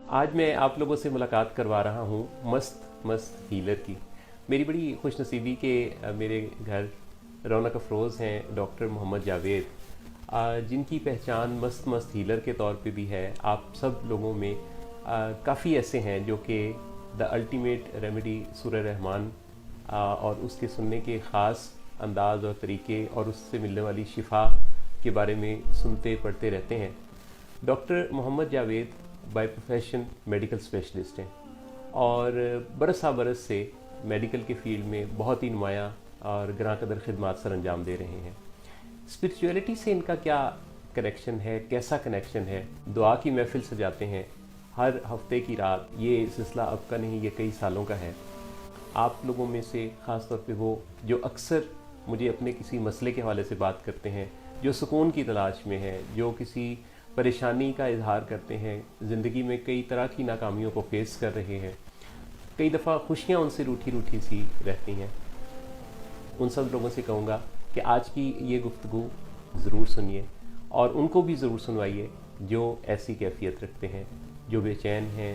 آج میں آپ لوگوں سے ملاقات کروا رہا ہوں مست مست ہیلر کی. میری بڑی خوش نصیبی کہ میرے گھر رونق افروز ہیں ڈاکٹر محمد جاوید، جن کی پہچان مست مست ہیلر کے طور پہ بھی ہے. آپ سب لوگوں میں کافی ایسے ہیں جو کہ دا الٹیمیٹ ریمیڈی سورہ رحمان اور اس کے سننے کے خاص انداز اور طریقے اور اس سے ملنے والی شفا کے بارے میں سنتے پڑھتے رہتے ہیں. Doctor Muhammad Javed by profession medical specialist ہیں اور برسا برس سے میڈیکل کے فیلڈ میں بہت ہی نمایاں اور گراں قدر خدمات سر انجام دے رہے ہیں. اسپرچویلٹی سے ان کا کیا کنیکشن ہے، کیسا کنیکشن ہے؟ دعا کی محفل سجاتے ہیں ہر ہفتے کی رات. یہ سلسلہ اب کا نہیں، یہ کئی سالوں کا ہے. آپ لوگوں میں سے خاص طور پہ وہ جو اکثر مجھے اپنے کسی مسئلے کے حوالے سے بات کرتے ہیں، جو سکون کی تلاش میں ہیں، جو کسی پریشانی کا اظہار کرتے ہیں، زندگی میں کئی طرح کی ناکامیوں کو فیس کر رہے ہیں، کئی دفعہ خوشیاں ان سے روٹھی روٹھی سی رہتی ہیں، ان سب لوگوں سے کہوں گا کہ آج کی یہ گفتگو ضرور سنیے اور ان کو بھی ضرور سنوائیے جو ایسی کیفیت رکھتے ہیں، جو بے چین ہیں،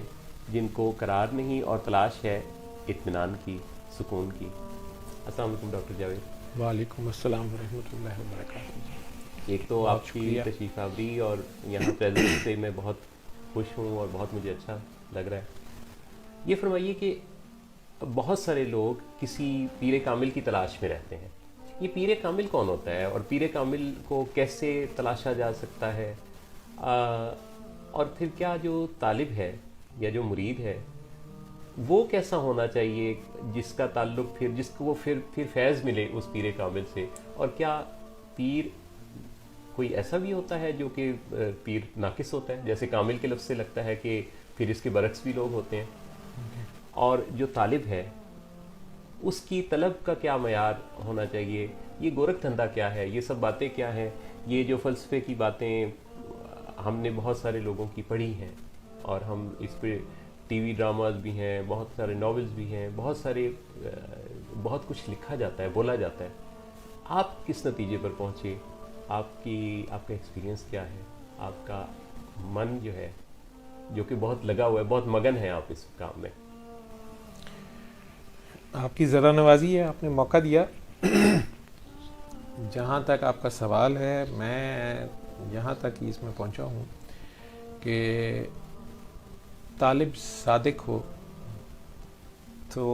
جن کو قرار نہیں اور تلاش ہے اطمینان کی، سکون کی. السلام علیکم ڈاکٹر جاوید. وعلیکم السلام ورحمۃ اللہ وبرکاتہ. ایک تو بہت آپ کی شکریہ. تشریف آوری اور یہاں پریزنس سے میں بہت خوش ہوں اور بہت مجھے اچھا لگ رہا ہے. یہ فرمائیے کہ بہت سارے لوگ کسی پیر کامل کی تلاش میں رہتے ہیں. یہ پیر کامل کون ہوتا ہے اور پیر کامل کو کیسے تلاشا جا سکتا ہے؟ اور پھر کیا جو طالب ہے یا جو مرید ہے وہ کیسا ہونا چاہیے جس کا تعلق پھر جس کو وہ پھر فیض ملے اس پیر کامل سے؟ اور کیا پیر کوئی ایسا بھی ہوتا ہے جو کہ پیر ناقص ہوتا ہے، جیسے کامل کے لفظ سے لگتا ہے کہ پھر اس کے برعکس بھی لوگ ہوتے ہیں؟ اور جو طالب ہے اس کی طلب کا کیا معیار ہونا چاہیے؟ یہ گورکھ دھندا کیا ہے؟ یہ سب باتیں کیا ہیں؟ یہ جو فلسفے کی باتیں ہم نے بہت سارے لوگوں کی پڑھی ہیں اور ہم اس پہ ٹی وی ڈراماز بھی ہیں، بہت سارے ناولز بھی ہیں، بہت کچھ لکھا جاتا ہے، بولا جاتا ہے. آپ کس نتیجے پر پہنچے؟ آپ کا ایکسپیرینس کیا ہے؟ آپ کا من جو ہے جو کہ بہت لگا ہوا ہے، بہت مگن ہے آپ اس کام میں. آپ کی ذرا نوازی ہے، آپ نے موقع دیا. جہاں تک آپ کا سوال ہے، میں یہاں تک ہی اس میں پہنچا ہوں کہ طالب صادق ہو تو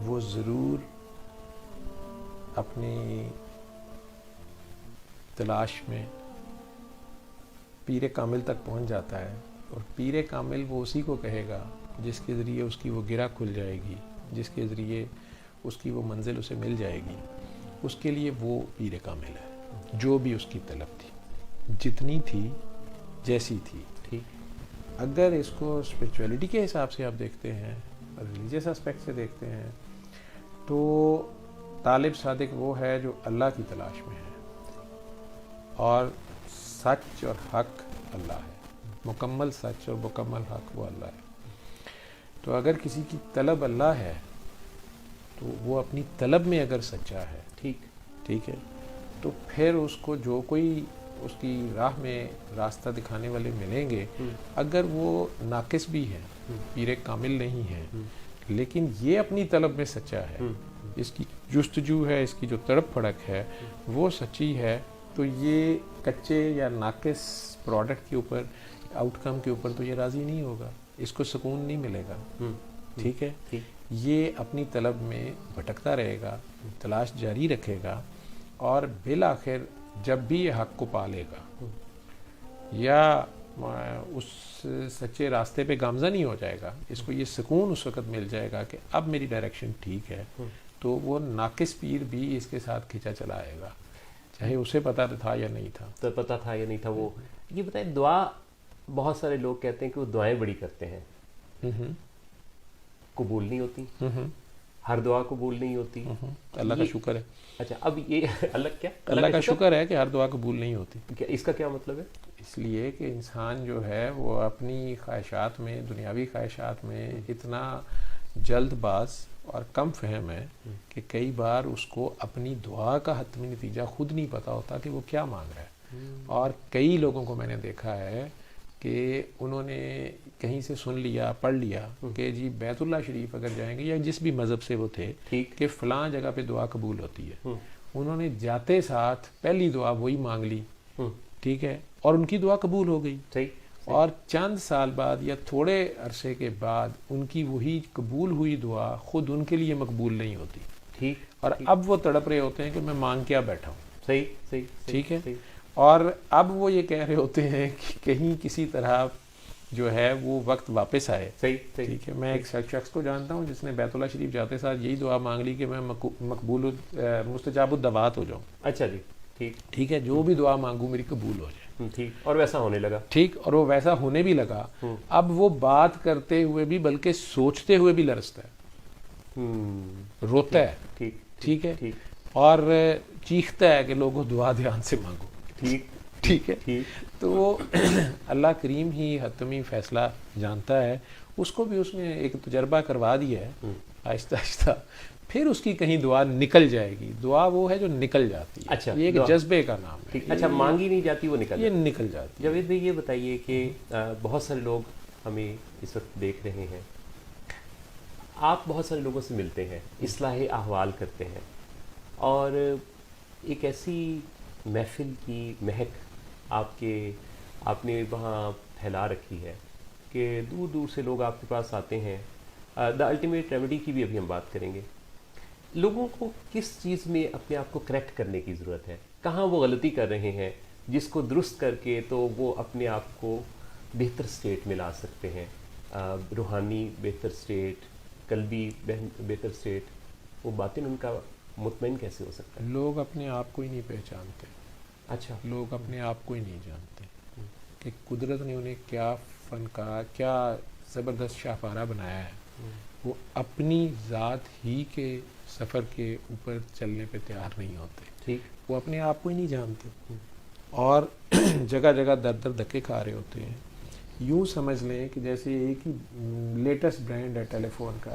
وہ ضرور اپنی تلاش میں پیر کامل تک پہنچ جاتا ہے. اور پیر کامل وہ اسی کو کہے گا جس کے ذریعے اس کی وہ گرہ کھل جائے گی، جس کے ذریعے اس کی وہ منزل اسے مل جائے گی. اس کے لیے وہ پیر کامل ہے. جو بھی اس کی طلب تھی، جتنی تھی، جیسی تھی. ٹھیک. اگر اس کو اسپرچویلٹی کے حساب سے آپ دیکھتے ہیں، ریلیجیس اسپیکٹ سے دیکھتے ہیں، تو طالب صادق وہ ہے جو اللہ کی تلاش میں ہے اور سچ اور حق اللہ ہے. مکمل سچ اور مکمل حق وہ اللہ ہے. تو اگر کسی کی طلب اللہ ہے تو وہ اپنی طلب میں اگر سچا ہے، ٹھیک ہے، تو پھر اس کو جو کوئی اس کی راہ میں راستہ دکھانے والے ملیں گے، اگر وہ ناقص بھی ہیں، پیر کامل نہیں ہیں، لیکن یہ اپنی طلب میں سچا ہے، اس کی جستجو ہے، اس کی جو تڑپ پھڑک ہے وہ سچی ہے، تو یہ کچے یا ناقص پروڈکٹ کے اوپر، آؤٹ کم کے اوپر تو یہ راضی نہیں ہوگا، اس کو سکون نہیں ملے گا. ٹھیک ہے. یہ اپنی طلب میں بھٹکتا رہے گا، تلاش جاری رکھے گا، اور بالآخر جب بھی یہ حق کو پا لے گا یا اس سچے راستے پہ گامزن نہیں ہو جائے گا، اس کو یہ سکون اس وقت مل جائے گا کہ اب میری ڈائریکشن ٹھیک ہے، تو وہ ناقص پیر بھی اس کے ساتھ کھینچا چلا آئے گا، چاہے اسے پتا تھا یا نہیں تھا. تو پتہ تھا یا نہیں تھا. وہ یہ بتائیں، دعا بہت سارے لوگ کہتے ہیں کہ وہ دعائیں بڑی کرتے ہیں، قبول نہیں ہوتی، ہر دعا قبول نہیں ہوتی. اللہ کا شکر ہے. اچھا، اب یہ اللہ کا شکر ہے کہ ہر دعا قبول نہیں ہوتی. اس کا کیا مطلب ہے؟ اس لیے کہ انسان جو ہے وہ اپنی خواہشات میں، دنیاوی خواہشات میں اتنا جلد باز اور کم فہم ہے کہ کئی بار اس کو اپنی دعا کا حتمی نتیجہ خود نہیں پتا ہوتا کہ وہ کیا مانگ رہا ہے. اور کئی لوگوں کو میں نے دیکھا ہے کہ انہوں نے کہیں سے سن لیا پڑھ لیا کہ جی بیت اللہ شریف اگر جائیں گے یا جس بھی مذہب سے وہ تھے کہ فلاں جگہ پہ دعا قبول ہوتی ہے، انہوں نے جاتے ساتھ پہلی دعا وہی مانگ لی، ٹھیک ہے، اور ان کی دعا قبول ہو گئی، اور چند سال بعد یا تھوڑے عرصے کے بعد ان کی وہی قبول ہوئی دعا خود ان کے لیے مقبول نہیں ہوتی، اور اب وہ تڑپ رہے ہوتے ہیں کہ میں مانگ کیا بیٹھا ہوں، ٹھیک ہے، اور اب وہ یہ کہہ رہے ہوتے ہیں کہ کہیں کسی طرح جو ہے وہ وقت واپس آئے، ٹھیک ہے۔ میں ایک شخص کو جانتا ہوں جس نے بیت اللہ شریف جاتے ساتھ یہی دعا مانگ لی کہ میں مقبول مستجاب الدعوات ہو جاؤں، اچھا جی، ٹھیک ہے، جو بھی دعا مانگوں میری قبول ہو جائے، ٹھیک، اور ویسا ہونے لگا، ٹھیک، اور وہ ویسا ہونے بھی لگا۔ اب وہ بات کرتے ہوئے بھی بلکہ سوچتے ہوئے بھی لرزتا ہے، روتا ہے، ٹھیک ہے، اور چیختا ہے کہ لوگوں دعا دھیان سے مانگو، ٹھیک ہے۔ تو وہ اللہ کریم ہی حتمی فیصلہ جانتا ہے، اس کو بھی اس نے ایک تجربہ کروا دیا ہے آہستہ آہستہ، پھر اس کی کہیں دعا نکل جائے گی، دعا وہ ہے جو نکل جاتی ہے، اچھا، یہ ایک جذبے کا نام ہے، اچھا، مانگی نہیں جاتی وہ نکل جاتی ہے۔ جاوید بھائی یہ بتائیے کہ بہت سارے لوگ ہمیں اس وقت دیکھ رہے ہیں، آپ بہت سارے لوگوں سے ملتے ہیں، اصلاح احوال کرتے ہیں، اور ایک ایسی محفل کی مہک آپ نے وہاں پھیلا رکھی ہے کہ دور دور سے لوگ آپ کے پاس آتے ہیں۔ دا الٹیمیٹ ریمیڈی کی بھی ابھی ہم بات کریں گے۔ لوگوں کو کس چیز میں اپنے آپ کو کریکٹ کرنے کی ضرورت ہے؟ کہاں وہ غلطی کر رہے ہیں جس کو درست کر کے تو وہ اپنے آپ کو بہتر سٹیٹ میں لا سکتے ہیں، روحانی بہتر سٹیٹ، قلبی بہتر سٹیٹ، وہ باطن ان کا مطمئن کیسے ہو سکتا ہے؟ لوگ اپنے آپ کو ہی نہیں پہچانتے، اچھا، لوگ اپنے آپ کو ہی نہیں جانتے کہ قدرت نے انہیں کیا فنکار، کیا زبردست شاہکارہ بنایا ہے، وہ اپنی ذات ہی کے سفر کے اوپر چلنے پہ تیار نہیں ہوتے، وہ اپنے آپ کو ہی نہیں جانتے، اور جگہ جگہ در در دھکے کھا رہے ہوتے ہیں۔ یوں سمجھ لیں کہ جیسے ایک ہی لیٹسٹ برانڈ ہے ٹیلی فون کا،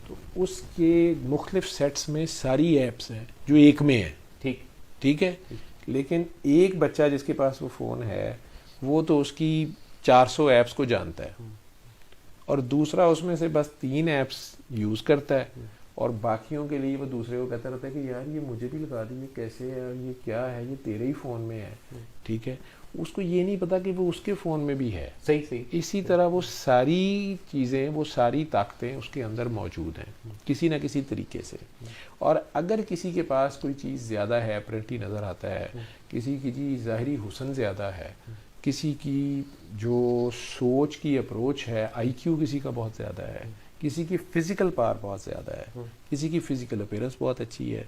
تو اس کے مختلف سیٹس میں ساری ایپس ہیں جو ایک میں ہیں، ٹھیک ہے، لیکن ایک بچہ جس کے پاس وہ فون ہے وہ تو اس کی 400 ایپس کو جانتا ہے، اور دوسرا اس میں سے بس 3 ایپس یوز کرتا ہے، اور باقیوں کے لیے وہ دوسرے کو کہتا رہتا ہے کہ یار یہ مجھے بھی لگا دی، یہ کیسے ہے، یہ کیا ہے، یہ تیرے ہی فون میں ہے، ٹھیک ہے، اس کو یہ نہیں پتا کہ وہ اس کے فون میں بھی ہے، صحیح۔ اسی طرح وہ ساری چیزیں، وہ ساری طاقتیں اس کے اندر موجود ہیں کسی نہ کسی طریقے سے، اور اگر کسی کے پاس کوئی چیز زیادہ ہے، اپرنٹلی نظر آتا ہے، کسی کی جی ظاہری حسن زیادہ ہے، کسی کی جو سوچ کی اپروچ ہے، آئی کیو کسی کا بہت زیادہ ہے، کسی کی فزیکل پاور بہت زیادہ ہے، کسی کی فزیکل اپیرنس بہت اچھی ہے،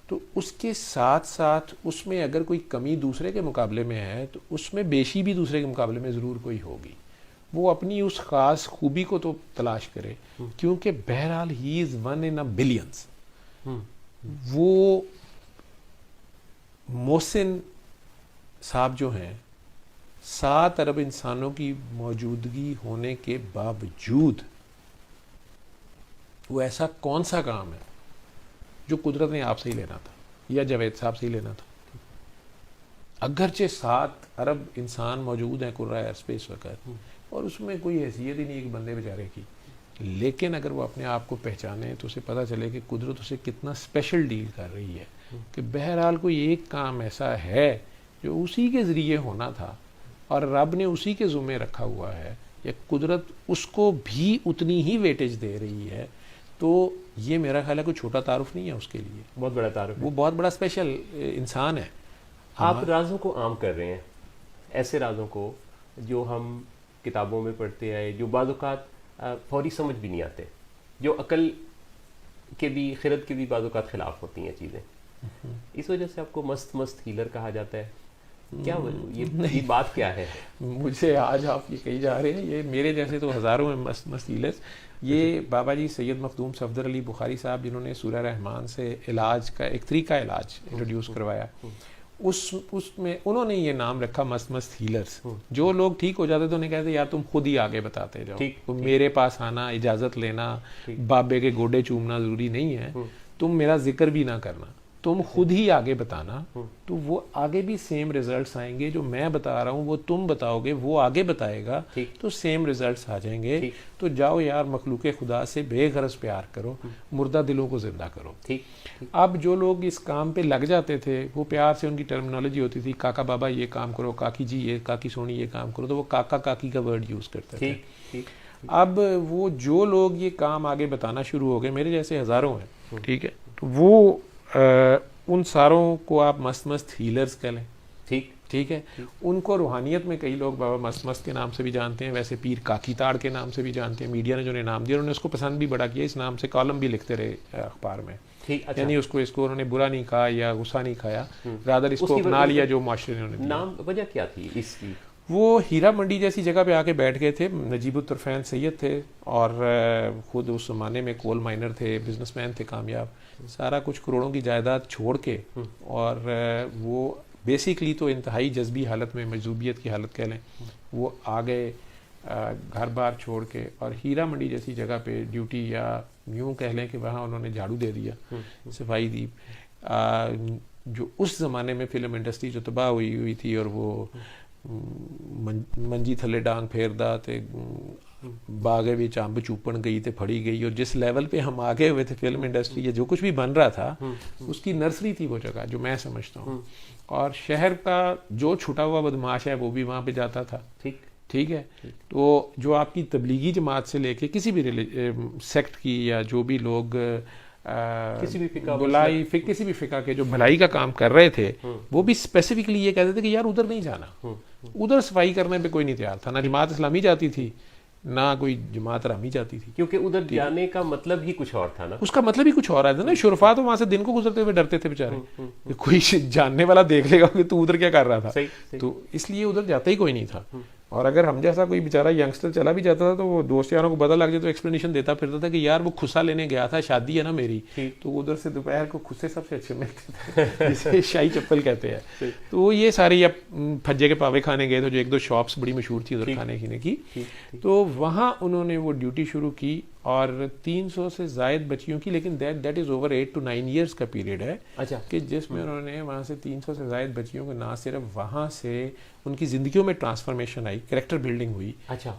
تو اس کے ساتھ ساتھ اس میں اگر کوئی کمی دوسرے کے مقابلے میں ہے تو اس میں بیشی بھی دوسرے کے مقابلے میں ضرور کوئی ہوگی، وہ اپنی اس خاص خوبی کو تو تلاش کرے، کیونکہ بہرحال ہی از ون ان بلینس۔ وہ محسن صاحب جو ہیں، 7 ارب انسانوں کی موجودگی ہونے کے باوجود وہ ایسا کون سا کام ہے جو قدرت نے آپ سے ہی لینا تھا یا جاوید صاحب سے ہی لینا تھا؟ اگرچہ 7 ارب انسان موجود ہیں کرۂ ارض پہ اس وقت، اور اس میں کوئی حیثیت ہی نہیں ایک بندے بیچارے کی، لیکن اگر وہ اپنے آپ کو پہچانے تو اسے پتہ چلے کہ قدرت اسے کتنا اسپیشل ڈیل کر رہی ہے، کہ بہرحال کوئی ایک کام ایسا ہے جو اسی کے ذریعے ہونا تھا اور رب نے اسی کے ذمہ رکھا ہوا ہے، یا قدرت اس کو بھی اتنی ہی ویٹیج دے رہی ہے، تو یہ میرا خیال ہے کوئی چھوٹا تعارف نہیں ہے اس کے لیے، بہت بڑا تعارف، وہ بہت بڑا اسپیشل انسان ہے۔ آپ رازوں کو عام کر رہے ہیں، ایسے رازوں کو جو ہم کتابوں میں پڑھتے ہیں، جو بعض اوقات فوری سمجھ بھی نہیں آتے، جو عقل کے بھی، خرد کے بھی بعض اوقات خلاف ہوتی ہیں چیزیں، اس وجہ سے آپ کو مست ہیلر کہا جاتا ہے، کیا یہ بات کیا ہے؟ مجھے آج آپ یہ کہی جا رہے ہیں، یہ میرے جیسے تو ہزاروں ہیں مست ہیلرز۔ یہ بابا جی سید مخدوم صفدر علی بخاری صاحب جنہوں نے سورہ رحمان سے علاج کا ایک طریقہ علاج انٹروڈیوس کروایا، اس میں انہوں نے یہ نام رکھا مست ہیلرز۔ جو لوگ ٹھیک ہو جاتے تو انہیں کہتے یار تم خود ہی آگے بتاتے جاؤ، میرے پاس آنا، اجازت لینا، بابے کے گوڈے چومنا ضروری نہیں ہے، تم میرا ذکر بھی نہ کرنا، تم خود ہی آگے بتانا تو وہ آگے بھی سیم ریزلٹس آئیں گے. جو میں بتا رہا ہوں وہ تم بتاؤ گے, وہ آگے بتائے گا تو سیم ریزلٹس آ جائیں گے. تو جاؤ یار مخلوق خدا سے بے غرض پیار کرو, مردہ دلوں کو زندہ کرو. اب جو لوگ اس کام پہ لگ جاتے تھے وہ پیار سے, ان کی ٹرمینالوجی ہوتی تھی کاکا بابا یہ کام کرو, کاکی جی یہ, کاکی سونی یہ کام کرو, تو وہ کاکا کاکی کا ورڈ یوز کرتے تھے. اب وہ جو لوگ یہ کام آگے بتانا شروع ہو گئے, میرے جیسے ہزاروں ہیں, ٹھیک ہے, تو وہ ان ساروں کو آپ مست مست ہیلرز کہہ لیں. ٹھیک ہے, ان کو روحانیت میں کئی لوگ بابا مست مست کے نام سے بھی جانتے ہیں, ویسے پیر کاکی تاڑ کے نام سے بھی جانتے ہیں. میڈیا نے جو نام دیا انہوں نے اس کو پسند بھی بڑا کیا, اس نام سے کالم بھی لکھتے رہے اخبار میں. یعنی اس کو انہوں نے برا نہیں کہا یا غصہ نہیں کھایا, رادر اس کو اپنا لیا جو معاشرے نے انہوں نے. نام وجہ کیا تھی اس کی؟ وہ ہیرا منڈی جیسی جگہ پہ آ کے بیٹھ گئے تھے. نجیب الطرفین سید تھے اور خود اس زمانے میں کول مائنر تھے, بزنس مین تھے کامیاب, سارا کچھ کروڑوں کی جائیداد چھوڑ کے, اور وہ بیسیکلی تو انتہائی جذبی حالت میں, مجذوبیت کی حالت کہہ لیں, وہ آ گئے گھر بار چھوڑ کے, اور ہیرا منڈی جیسی جگہ پہ ڈیوٹی, یا یوں کہہ لیں کہ وہاں انہوں نے جھاڑو دے دیا, صفائی دی. جو اس زمانے میں فلم انڈسٹری جو تباہ ہوئی تھی, اور وہ منجی تھلے ڈانگ پھیردا تے باغے بھی چامب چوپن گئی تے پھڑی گئی, اور جس لیول پہ ہم آگے ہوئے تھے فلم انڈسٹری, یا جو کچھ بھی بن رہا تھا اس کی نرسری تھی وہ جگہ, جو میں سمجھتا ہوں. اور شہر کا جو چھٹا ہوا بدماش ہے وہ بھی وہاں پہ جاتا تھا. ٹھیک ہے, تو جو آپ کی تبلیغی جماعت سے لے کے کسی بھی سیکٹ کی, یا جو بھی لوگ کسی بھی فقہ کے جو بھلائی کا کام کر رہے تھے, وہ بھی اسپیسیفکلی یہ کہتے تھے کہ یار ادھر نہیں جانا. ادھر صفائی کرنے پہ کوئی نہیں تیار تھا, نہ جماعت اسلامی جاتی تھی نہ کوئی جماعت رامی جاتی تھی, کیونکہ ادھر جانے کا مطلب ہی کچھ اور تھا نا. اس کا مطلب ہی کچھ اور ہے نا. شرفا تو وہاں سے دن کو گزرتے ہوئے ڈرتے تھے بیچارے, کوئی جاننے والا دیکھ لے گا کہ تو ادھر کیا کر رہا تھا, تو اس لیے ادھر جاتا ہی کوئی نہیں تھا. اور اگر ہم جیسا کوئی بیچارہ ینگسٹر چلا بھی جاتا تھا تو وہ دوست یاروں کو پتہ لگ جائے تو ایکسپلینیشن دیتا پھرتا تھا کہ یار وہ کھسا لینے گیا تھا, شادی ہے نا میری, تو ادھر سے دوپہر کو کھسے سب سے اچھے ملتے تھے, جسے شاہی چپل کہتے ہیں. تو یہ ساری اب پھجے کے پاوے کھانے گئے تھے, جو ایک دو شاپس بڑی مشہور تھی ادھر کھانے پینے کی, تو وہاں انہوں نے وہ ڈیوٹی شروع کی, اور 300 سے زائد بچیوں کی, لیکن that is over 8 to 9 years کا پیریڈ ہے, کہ جس میں انہوں نے وہاں سے 300 سے زائد بچیوں کو نہ صرف وہاں سے ان کی زندگیوں میں ٹرانسفارمیشن آئی, کریکٹر بلڈنگ ہوئی.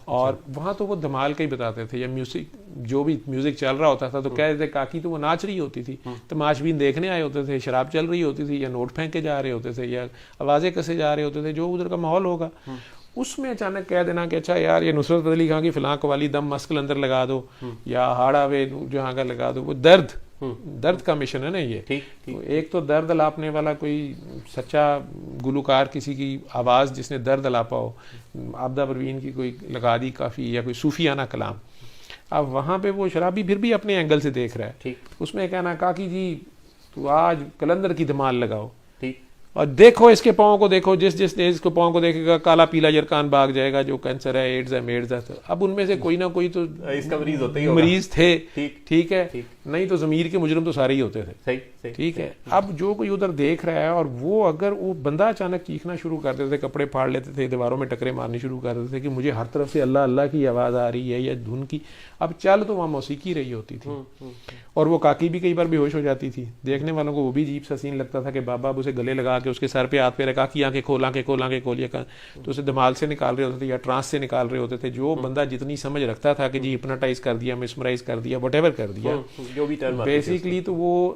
اور وہاں تو وہ دھمال کا ہی بتاتے تھے, یا میوزک جو بھی میوزک چل رہا ہوتا تھا تو کہتے تھے کاکی تو وہ ناچ رہی ہوتی تھی, تماش بین دیکھنے آئے ہوتے تھے, شراب چل رہی ہوتی تھی, یا نوٹ پھینکے جا رہے ہوتے تھے, یا آوازیں کسے جا رہے ہوتے تھے, جو ادھر کا ماحول ہوگا. اس میں اچانک کہہ دینا کہ اچھا یار یہ نصرت فتح علی خان کی فلاں قوالی دم مسکل اندر لگا دو, یا ہاڑا وے جہاں کا لگا دو, وہ درد کا مشن ہے نا یہ. تو ایک تو درد الاپنے والا کوئی سچا گلوکار, کسی کی آواز جس نے درد الاپا ہو, عابدہ پروین کی کوئی لگا دی کافی, یا کوئی صوفیانہ کلام. اب وہاں پہ وہ شرابی پھر بھی اپنے اینگل سے دیکھ رہا ہے, اس میں کہنا کاکی جی تو آج کلندر کی دھمال لگاؤ, اور دیکھو اس کے پاؤں کو دیکھو, جس نے اس کو پاؤں کو دیکھے گا کالا پیلا یرکان بھاگ جائے گا, جو کینسر ہے, ایڈز ہے, میڈز ہے. تو اب ان میں سے کوئی نہ کوئی تو اس کا مریض ہوتا ہی ہوگا, مریض تھے, ٹھیک ہے, نہیں تو ضمیر کے مجرم تو سارے ہی ہوتے تھے. ٹھیک ہے, اب جو کوئی ادھر دیکھ رہا ہے, اور وہ اگر وہ بندہ اچانک چیخنا شروع کر دیتے تھے, کپڑے پھاڑ لیتے تھے, دیواروں میں ٹکرے مارنے شروع کر دیتے تھے کہ مجھے ہر طرف سے اللہ اللہ کی آواز آ رہی ہے, یا دھن کی. اب چل تو وہاں موسیقی رہی ہوتی تھی, اور وہ کاکی بھی کئی بار بے ہوش ہو جاتی تھی. دیکھنے والوں کو وہ بھی عجیب سا سین لگتا تھا کہ بابا اب اسے گلے لگا کے اس کے سر پہ ہاتھ پہ رکھا کہ آنکھیں کھول, آنکھیں کھول, آنکھیں کھول, تو اسے دمال سے نکال رہے ہوتے تھے یا ٹرانس سے نکال رہے ہوتے تھے. جو بندہ جتنی سمجھ رکھتا تھا کہ جی ہپنوٹائز کر دیا, مسمرائز کر دیا, وٹ ایور کر دیا, جو بھی ٹرم بیسیکلی. تو وہ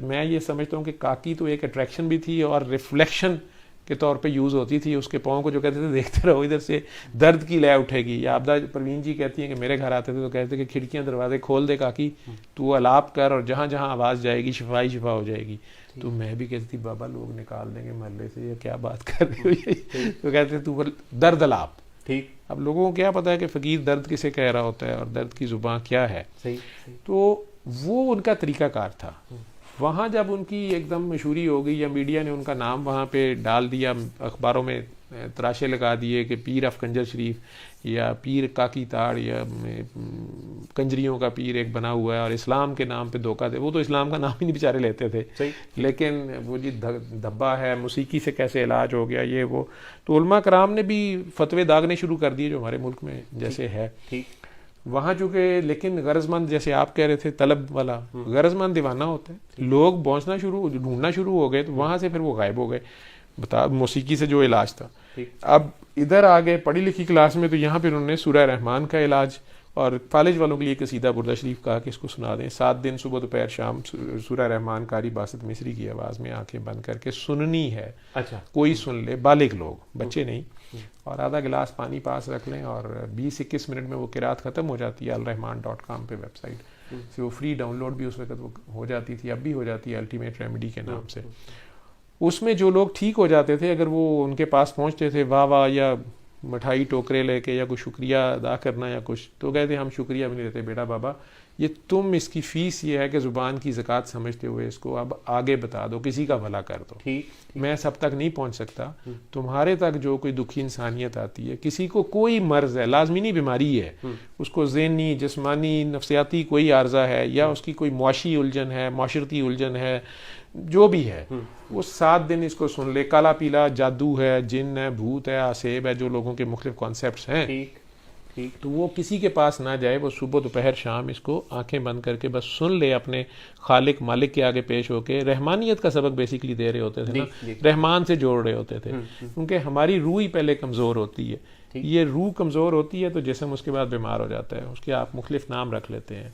میں یہ سمجھتا ہوں کہ کاکی تو ایک اٹریکشن بھی تھی, اور ریفلیکشن کے طور پہ یوز ہوتی تھی. اس کے پاؤں کو جو کہتے تھے دیکھتے رہو, ادھر سے درد کی لے اٹھے گی. یا عابدہ پروین جی کہتی ہیں کہ میرے گھر آتے تھے تو کہتے کہ کھڑکیاں دروازے کھول دے کاکی, تو الاپ کر, اور جہاں جہاں آواز جائے گی شفا ہو جائے گی. تو میں بھی کہتی تھی بابا لوگ نکال دیں گے محلے سے, یہ کیا بات کر رہی ہو. تو کہتے تو درد الاپ. اب لوگوں کو کیا پتا ہے کہ فقیر درد کسے کہہ رہا ہوتا ہے, اور درد کی زبان کیا ہے. تو وہ ان کا طریقہ کار تھا. وہاں جب ان کی ایک دم مشہوری ہو گئی, یا میڈیا نے ان کا نام وہاں پہ ڈال دیا, اخباروں میں تراشے لگا دیے کہ پیر آف کنجر شریف, یا پیر کاکی تاڑ, یا کنجریوں کا پیر ایک بنا ہوا ہے, اور اسلام کے نام پہ دھوکہ دے. وہ تو اسلام کا نام ہی نہیں بیچارے لیتے تھے, لیکن وہ جی دھبا ہے, موسیقی سے کیسے علاج ہو گیا, یہ وہ. تو علماء کرام نے بھی فتوے داغنے شروع کر دیے, جو ہمارے ملک میں جیسے ہے. وہاں چونکہ لیکن غرض مند جیسے آپ کہہ رہے تھے طلب والا غرض مند دیوانہ ہوتا ہے, لوگ ڈھونڈنا شروع ہو گئے تو وہاں سے پھر وہ غائب ہو گئے. بتا موسیقی سے جو علاج تھا. اب ادھر آ گئے پڑھی لکھی کلاس میں تو یہاں پھر انہوں نے سورہ رحمان کا علاج, اور کالج والوں کے لیے قصیدہ بردہ شریف کہا کہ اس کو سنا دیں 7 دن صبح دوپہر شام سورہ رحمان قاری باسط مصری کی آواز میں آنکھیں بند کر کے سننی ہے. اچھا, کوئی سن لے, بالغ لوگ, بچے نہیں, اور آدھا گلاس پانی پاس رکھ لیں اور 20-21 منٹ میں وہ قرات ختم ہو جاتی ہے. الرحمان.com پہ ویب سائٹ سے وہ فری ڈاؤن لوڈ بھی اس وقت وہ ہو جاتی تھی, اب بھی ہو جاتی ہے الٹیمیٹ ریمیڈی کے نام سے. اس میں جو لوگ ٹھیک ہو جاتے تھے اگر وہ ان کے پاس پہنچتے تھے واہ واہ یا مٹھائی ٹوکرے لے کے یا کوئی شکریہ ادا کرنا یا کچھ, تو کہتے ہم شکریہ بھی نہیں دیتے, بیٹا بابا یہ تم اس کی فیس یہ ہے کہ زبان کی زکوٰۃ سمجھتے ہوئے اس کو اب آگے بتا دو, کسی کا بھلا کر دو. میں سب تک نہیں پہنچ سکتا, تمہارے تک جو کوئی دکھی انسانیت آتی ہے, کسی کو کوئی مرض ہے, لازمی نہیں بیماری ہے, اس کو ذہنی جسمانی نفسیاتی کوئی عارضہ ہے یا اس کی کوئی معاشی الجھن ہے, معاشرتی الجھن ہے, جو بھی ہے, وہ 7 دن اس کو سن لے. کالا پیلا جادو ہے, جن ہے, بھوت ہے, آسیب ہے, جو لوگوں کے مختلف کانسیپٹس ہیں, تو وہ کسی کے پاس نہ جائے, وہ صبح دوپہر شام اس کو آنکھیں بند کر کے بس سن لے, اپنے خالق مالک کے آگے پیش ہو کے. رحمانیت کا سبق بیسیکلی دے رہے ہوتے تھے نا, رحمان سے جوڑ رہے ہوتے تھے, کیونکہ ہماری روح ہی پہلے کمزور ہوتی ہے. یہ روح کمزور ہوتی ہے تو جسم اس کے بعد بیمار ہو جاتا ہے, اس کے آپ مختلف نام رکھ لیتے ہیں.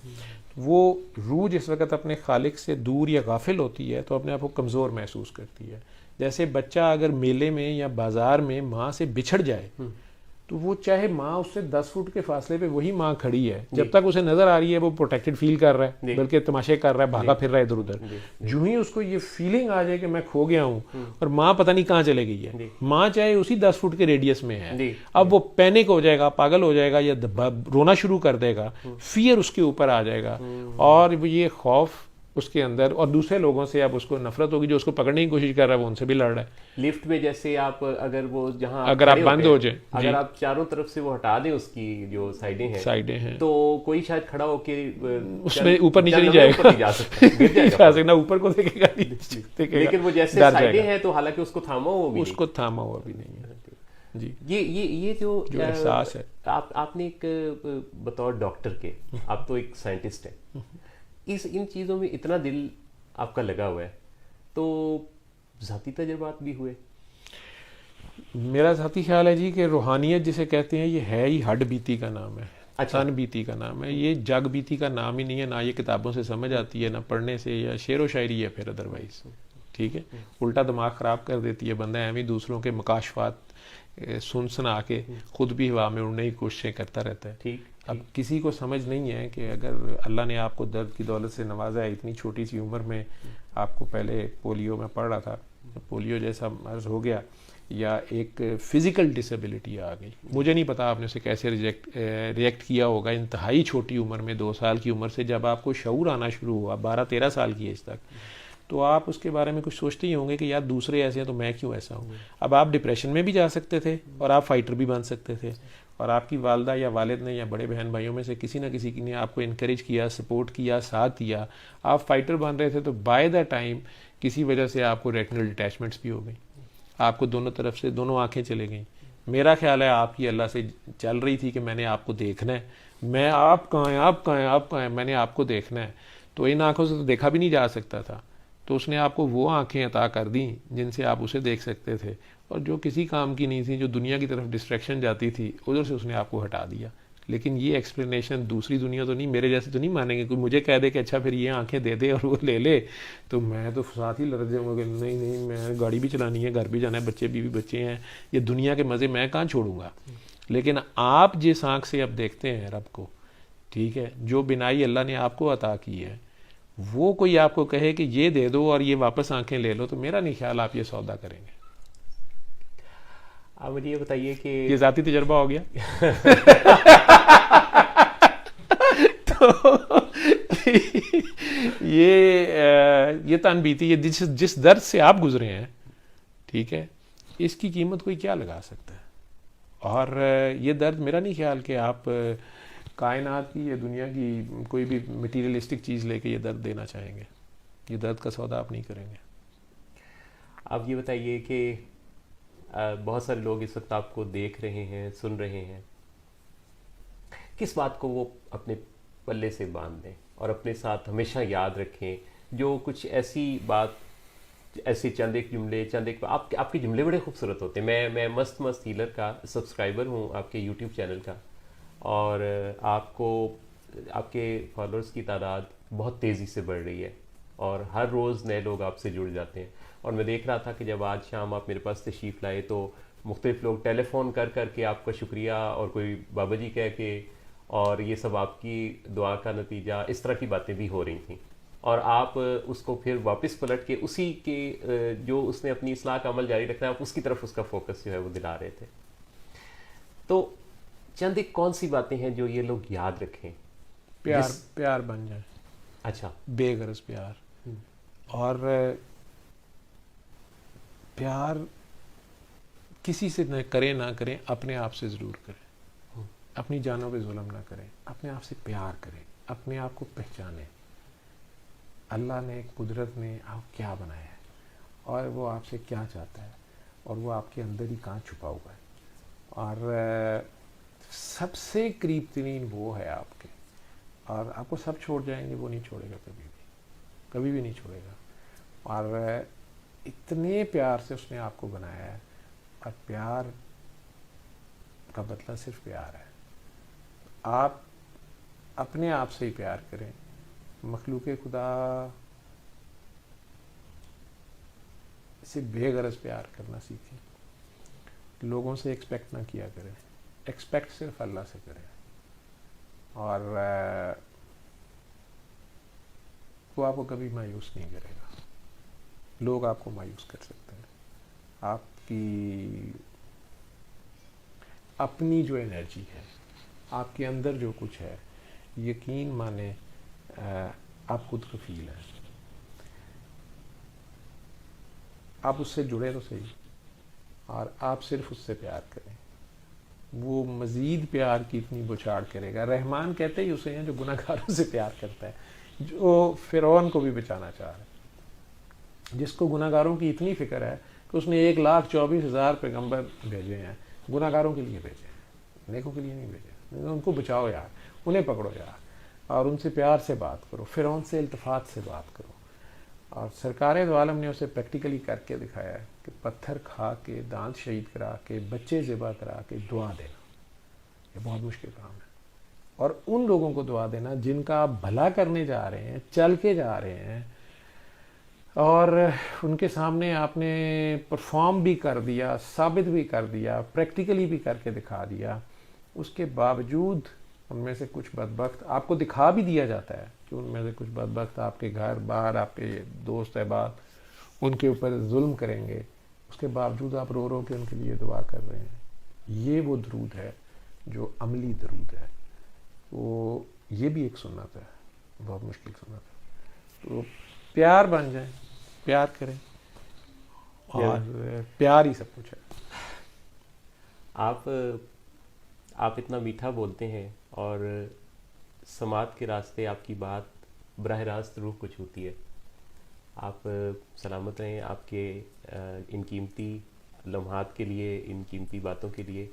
وہ روح جس وقت اپنے خالق سے دور یا غافل ہوتی ہے تو اپنے آپ کو کمزور محسوس کرتی ہے. جیسے بچہ اگر میلے میں یا بازار میں ماں سے بچھڑ جائے تو وہ چاہے ماں اس سے 10 فٹ کے فاصلے پہ وہی ماں کھڑی ہے, جب تک اسے نظر آ رہی ہے وہ پروٹیکٹڈ فیل کر رہا ہے, بلکہ تماشے کر رہا ہے, بھاگا پھر رہا ہے ادھر ادھر. جو ہی اس کو یہ فیلنگ آ جائے کہ میں کھو گیا ہوں اور ماں پتہ نہیں کہاں چلے گئی ہے, ماں چاہے اسی 10 فٹ کے ریڈیس میں ہے, اب وہ پینک ہو جائے گا, پاگل ہو جائے گا یا رونا شروع کر دے گا, فیئر اس کے اوپر آ جائے گا, اور یہ خوف اس کے اندر, اور دوسرے لوگوں سے اب اس کو نفرت ہوگی جو اس کو پکڑنے کی کوشش کر رہا ہے, وہ ان سے بھی لڑ رہا ہے. لفٹ میں جیسے آپ اگر وہ جہاں اگر آپ بند ہو جائیں, اگر آپ چاروں طرف سے وہ ہٹا دیں, اس کی جو سائڈیں ہیں, تو کوئی شاید کھڑا ہو کے اس میں اوپر نیچے نہیں جائے گا, جا سکتا نہ اوپر کو دیکھے گا, لیکن وہ جیسے سائڈیں ہیں تو حالانکہ اس کو تھاما ہوا بھی نہیں ہے. جی, یہ جو احساس ہے, آپ نے ایک بطور ڈاکٹر کے, آپ تو ایک سائنٹسٹ ہیں, ان چیزوں میں اتنا دل آپ کا لگا ہوا ہے, تو ذاتی تجربات بھی ہوئے؟ میرا ذاتی خیال ہے جی کہ روحانیت جسے کہتے ہیں یہ ہے ہی ہڈ بیتی کا نام ہے, تن بیتی کا نام ہے, یہ جگ بیتی کا نام ہی نہیں ہے, نہ یہ کتابوں سے سمجھ آتی ہے, نہ پڑھنے سے, یا شعر و شاعری ہے پھر ادروائز. ٹھیک ہے, الٹا دماغ خراب کر دیتی ہے, بندہ ایویں دوسروں کے مکاشفات سنا کے خود بھی ہوا میں اڑنے کی کوششیں کرتا رہتا ہے. اب کسی کو سمجھ نہیں ہے کہ اگر اللہ نے آپ کو درد کی دولت سے نوازا ہے, اتنی چھوٹی سی عمر میں آپ کو, پہلے پولیو میں پڑھ رہا تھا, پولیو جیسا مرض ہو گیا یا ایک فزیکل ڈسیبلٹی آ گئی, مجھے نہیں پتا آپ نے اسے کیسے ریئیکٹ کیا ہوگا انتہائی چھوٹی عمر میں, 2 سال کی عمر سے جب آپ کو شعور آنا شروع ہوا, 12-13 سال کی ایج تک, تو آپ اس کے بارے میں کچھ سوچتے ہی ہوں گے کہ یار دوسرے ایسے ہیں تو میں کیوں ایسا ہوں. اب آپ ڈپریشن میں بھی جا سکتے تھے اور آپ فائٹر بھی بن سکتے تھے, اور آپ کی والدہ یا والد نے یا بڑے بہن بھائیوں میں سے کسی نہ کسی نے آپ کو انکریج کیا, سپورٹ کیا, ساتھ دیا, آپ فائٹر بن رہے تھے, تو بائی دا ٹائم کسی وجہ سے آپ کو ریٹنل ڈیٹیچمنٹس بھی ہو گئی, آپ کو دونوں طرف سے دونوں آنکھیں چلے گئیں. میرا خیال ہے آپ کی اللہ سے چل رہی تھی کہ میں نے آپ کو دیکھنا ہے, میں آپ کہاں ہیں, آپ کہاں ہیں, آپ کہاں ہیں, میں نے آپ کو دیکھنا ہے. تو ان آنکھوں سے تو دیکھا بھی نہیں جا سکتا تھا, تو اس نے آپ کو وہ آنکھیں عطا کر دیں جن سے آپ اسے دیکھ سکتے تھے, اور جو کسی کام کی نہیں تھی, جو دنیا کی طرف ڈسٹریکشن جاتی تھی, ادھر سے اس نے آپ کو ہٹا دیا. لیکن یہ ایکسپلینیشن دوسری دنیا تو نہیں, میرے جیسے تو نہیں مانیں گے. کوئی مجھے کہہ دے کہ اچھا پھر یہ آنکھیں دے دے اور وہ لے لے, تو میں تو ساتھ ہی لڑ جاؤں گا کہ نہیں میں گاڑی بھی چلانی ہے, گھر بھی جانا ہے, بچے بیوی بچے ہیں, یہ دنیا کے مزے میں کہاں چھوڑوں گا. لیکن آپ جس آنکھ سے اب دیکھتے ہیں رب کو, ٹھیک ہے, جو بینائی اللہ نے آپ کو عطا کی ہے, وہ کوئی آپ کو کہے کہ یہ دے دو اور یہ واپس آنکھیں لے لو, تو میرا نہیں خیال آپ یہ سودا کریں گے. آپ مجھے یہ بتائیے کہ یہ ذاتی تجربہ ہو گیا. تو یہ تن بیتی, یہ جس درد سے آپ گزرے ہیں, ٹھیک ہے, اس کی قیمت کوئی کیا لگا سکتا ہے. اور یہ درد میرا نہیں خیال کہ آپ کائنات کی یا دنیا کی کوئی بھی مٹیریلسٹک چیز لے کے یہ درد دینا چاہیں گے. یہ درد کا سودا آپ نہیں کریں گے. آپ یہ بتائیے کہ بہت سارے لوگ اس وقت آپ کو دیکھ رہے ہیں, سن رہے ہیں, کس بات کو وہ اپنے پلے سے باندھ لیں اور اپنے ساتھ ہمیشہ یاد رکھیں؟ جو کچھ ایسی بات، ایسے چند ایک جملے، چند ایک آپ کے جملے بڑے خوبصورت ہوتے ہیں. میں مست مست ہیلر کا سبسکرائبر ہوں آپ کے یوٹیوب چینل کا، اور آپ کو، آپ کے فالوورز کی تعداد بہت تیزی سے بڑھ رہی ہے اور ہر روز نئے لوگ آپ سے جڑ جاتے ہیں. اور میں دیکھ رہا تھا کہ جب آج شام آپ میرے پاس تشریف لائے تو مختلف لوگ ٹیلی فون کر کر کے آپ کا شکریہ، اور کوئی بابا جی کہہ کے، اور یہ سب آپ کی دعا کا نتیجہ، اس طرح کی باتیں بھی ہو رہی تھیں. اور آپ اس کو پھر واپس پلٹ کے اسی کے جو اس نے اپنی اصلاح کا عمل جاری رکھنا ہے، آپ اس کی طرف اس کا فوکس جو ہے وہ دلا رہے تھے. تو چند ایک کون سی باتیں ہیں جو یہ لوگ یاد رکھیں؟ پیار بن جائے. اچھا. بے غرض پیار. اور پیار کسی سے نہ کریں اپنے آپ سے ضرور کریں. اپنی جانوں پہ ظلم نہ کریں، اپنے آپ سے پیار کریں، اپنے آپ کو پہچانیں. اللہ نے، ایک قدرت نے آپ کیا بنایا ہے، اور وہ آپ سے کیا چاہتا ہے، اور وہ آپ کے اندر ہی کہاں چھپا ہوا ہے. اور سب سے قریب ترین وہ ہے آپ کے، اور آپ کو سب چھوڑ جائیں گے، وہ نہیں چھوڑے گا کبھی بھی نہیں چھوڑے گا. اور اتنے پیار سے اس نے آپ کو بنایا ہے، اور پیار کا بدلہ صرف پیار ہے. آپ اپنے آپ سے ہی پیار کریں. مخلوق خدا سے بے غرض پیار کرنا سیکھیں. لوگوں سے ایکسپیکٹ نہ کیا کریں، ایکسپیکٹ صرف اللہ سے کریں. اور وہ آپ کو کبھی مایوس نہیں کرے گا. لوگ آپ کو مایوس کر سکتے ہیں. آپ کی اپنی جو انرجی ہے، آپ کے اندر جو کچھ ہے، یقین مانیں آپ خود کفیل ہیں. آپ اس سے جڑے تو صحیح، اور آپ صرف اس سے پیار کریں. وہ مزید پیار کی اتنی بچھاڑ کرے گا. رحمان کہتے ہی اسے ہیں جو گناہ گاروں سے پیار کرتا ہے، جو فرعون کو بھی بچانا چاہ رہا ہے، جس کو گناہ گاروں کی اتنی فکر ہے کہ اس نے 1,24,000 پیغمبر بھیجے ہیں، گناہ گاروں کے لیے بھیجے ہیں، نیکوں کے لیے نہیں بھیجے. ان کو بچاؤ یار، انہیں پکڑو یار، اور ان سے پیار سے بات کرو، فرعون سے التفات سے بات کرو. اور سرکار دو عالم نے اسے پریکٹیکلی کر کے دکھایا ہے کہ پتھر کھا کے، دانت شہید کرا کے، بچے ذبح کرا کے دعا دینا، یہ بہت مشکل کام ہے. اور ان لوگوں کو دعا دینا جن کا آپ بھلا کرنے جا رہے ہیں، چل کے جا رہے ہیں، اور ان کے سامنے آپ نے پرفارم بھی کر دیا، ثابت بھی کر دیا، پریکٹیکلی بھی کر کے دکھا دیا. اس کے باوجود ان میں سے کچھ بدبخت آپ کو دکھا بھی دیا جاتا ہے کہ ان میں سے کچھ بدبخت آپ کے گھر باہر، آپ کے دوست احباب ان کے اوپر ظلم کریں گے. اس کے باوجود آپ رو رو کے ان کے لیے دعا کر رہے ہیں. یہ وہ درود ہے جو عملی درود ہے. وہ یہ بھی ایک سنت ہے، بہت مشکل سنت ہے. تو پیار بن جائیں، پیار کریں، اور پیار ہی سب کچھ ہے. آپ اتنا میٹھا بولتے ہیں، اور سماعت کے راستے آپ کی بات براہ راست روح کو چھوتی ہے. آپ سلامت رہیں. آپ کے ان قیمتی لمحات کے لیے، ان قیمتی باتوں کے لیے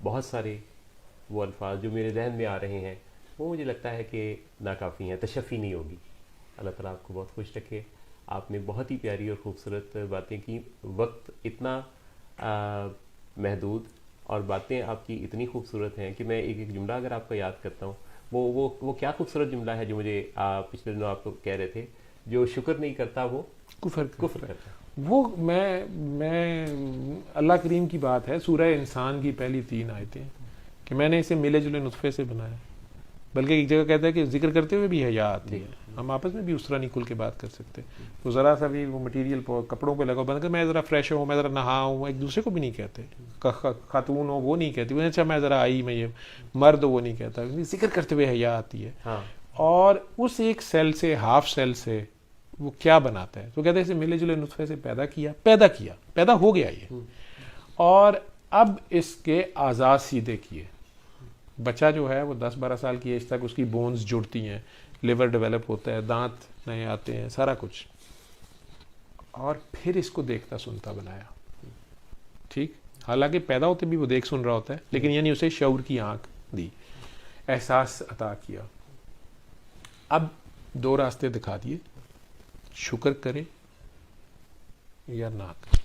بہت سارے وہ الفاظ جو میرے ذہن میں آ رہے ہیں، وہ مجھے لگتا ہے کہ ناکافی ہیں، تشفی نہیں ہوگی. اللہ تعالیٰ آپ کو بہت خوش رکھے. آپ نے بہت ہی پیاری اور خوبصورت باتیں کی. وقت اتنا محدود، اور باتیں آپ کی اتنی خوبصورت ہیں کہ میں ایک ایک جملہ اگر آپ کو یاد کرتا ہوں، وہ کیا خوبصورت جملہ ہے جو مجھے پچھلے دنوں آپ کو کہہ رہے تھے، جو شکر نہیں کرتا وہ کفر کرتا. وہ میں اللہ کریم کی بات ہے، سورہ انسان کی پہلی 3 آیتیں کہ میں نے اسے ملے جلے نطفے سے بنایا. بلکہ ایک جگہ کہتا ہے کہ ذکر کرتے ہوئے بھی حیا آتی ہے. ہم آپس میں بھی اس طرح نہیں کھل کے بات کر سکتے. تو ذرا سا بھی وہ مٹیریل کپڑوں پہ لگا بند کر میں ذرا فریش ہوں، میں ذرا نہاؤں، ایک دوسرے کو بھی نہیں کہتے. خاتون ہو وہ نہیں کہتی اچھا میں ذرا آئی، میں یہ مرد ہو وہ نہیں کہتا. ذکر کرتے ہوئے حیا آتی ہے. اور اس ایک سیل سے، ہاف سیل سے وہ کیا بناتا ہے؟ تو کہتے ہیں اسے ملے جلے نطفے سے پیدا ہو گیا یہ، اور اب اس کے اعضاء سیدھے کیے. بچہ جو ہے وہ 10-12 سال کی ایج تک اس کی بونز جڑتی ہیں، لیور ڈیولپ ہوتا ہے، دانت نئے آتے ہیں، سارا کچھ. اور پھر اس کو دیکھتا سنتا بنایا. ٹھیک، حالانکہ پیدا ہوتے بھی وہ دیکھ سن رہا ہوتا ہے، لیکن یعنی اسے شعور کی آنکھ دی. احساس عطا کیا. اب 2 راستے دکھا دیے, شکر کرے یا نہ کرے.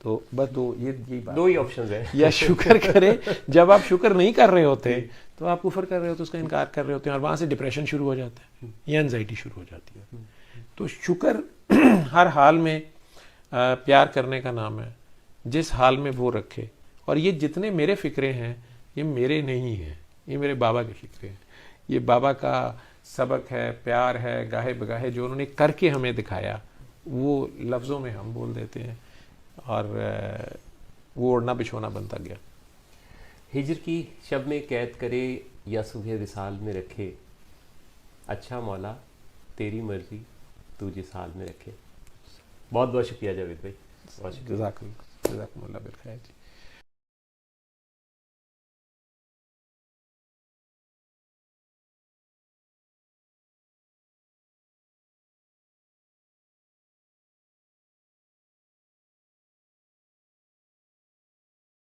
تو بس یہی بات, 2 ہی آپشنز ہیں. یا شکر کرے, جب آپ شکر نہیں کر رہے ہوتے تو آپ کفر کر رہے ہوتے, اس کا انکار کر رہے ہوتے ہیں, اور وہاں سے ڈپریشن شروع ہو جاتا ہے یا انزائٹی شروع ہو جاتی ہے. تو شکر ہر حال میں پیار کرنے کا نام ہے, جس حال میں وہ رکھے. اور یہ جتنے میرے فکرے ہیں یہ میرے نہیں ہیں, یہ میرے بابا کے فکرے ہیں. یہ بابا کا سبق ہے, پیار ہے, گاہے بگاہے جو انہوں نے کر کے ہمیں دکھایا, وہ لفظوں میں ہم بول دیتے ہیں, اور وہ اوڑھنا بچھونا بنتا گیا. ہجر کی شب میں قید کرے یا صبح وصال میں رکھے, اچھا مولا تیری مرضی تو جس حال میں رکھے. بہت بہت شکریہ جاوید بھائی, بہت شکریہ. جزاک اللہ بالخیر جی.